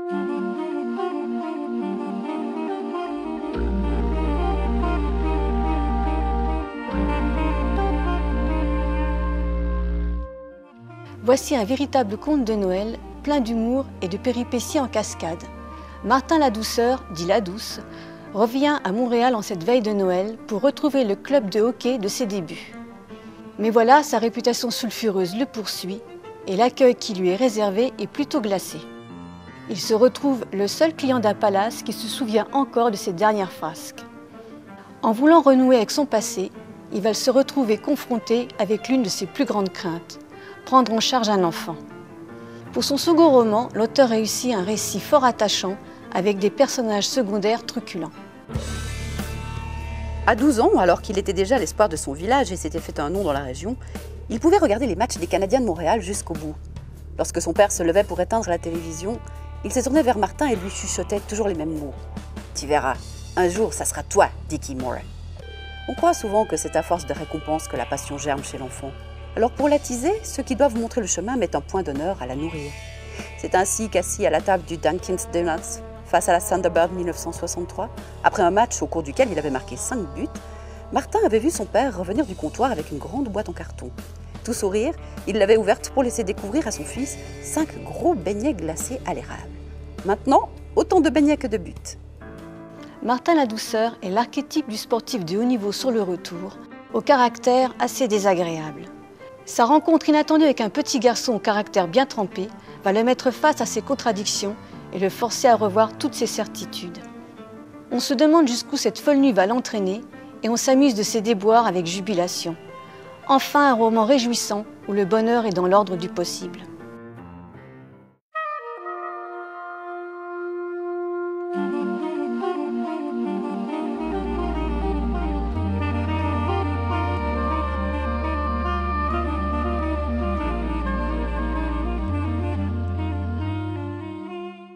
Voici un véritable conte de Noël, plein d'humour et de péripéties en cascade. Martin Ladouceur, dit Ladouce, revient à Montréal en cette veille de Noël pour retrouver le club de hockey de ses débuts. Mais voilà, sa réputation sulfureuse le poursuit et l'accueil qui lui est réservé est plutôt glacé. Il se retrouve le seul client d'un palace qui se souvient encore de ses dernières frasques. En voulant renouer avec son passé, il va se retrouver confronté avec l'une de ses plus grandes craintes, prendre en charge un enfant. Pour son second roman, l'auteur réussit un récit fort attachant avec des personnages secondaires truculents. À 12 ans, alors qu'il était déjà l'espoir de son village et s'était fait un nom dans la région, il pouvait regarder les matchs des Canadiens de Montréal jusqu'au bout. Lorsque son père se levait pour éteindre la télévision, il se tournait vers Martin et lui chuchotait toujours les mêmes mots. « Tu verras, un jour, ça sera toi, Dickie Moore. » On croit souvent que c'est à force de récompenses que la passion germe chez l'enfant. Alors pour l'attiser, ceux qui doivent montrer le chemin mettent un point d'honneur à la nourrir. C'est ainsi qu'assis à la table du Dunkin's Donuts, face à la Thunderbird 1963, après un match au cours duquel il avait marqué 5 buts, Martin avait vu son père revenir du comptoir avec une grande boîte en carton. Tout sourire, il l'avait ouverte pour laisser découvrir à son fils 5 gros beignets glacés à l'érable. Maintenant, autant de beignets que de buts. Martin Ladouceur est l'archétype du sportif de haut niveau sur le retour, au caractère assez désagréable. Sa rencontre inattendue avec un petit garçon au caractère bien trempé va le mettre face à ses contradictions et le forcer à revoir toutes ses certitudes. On se demande jusqu'où cette folle nuit va l'entraîner et on s'amuse de ses déboires avec jubilation. Enfin un roman réjouissant où le bonheur est dans l'ordre du possible.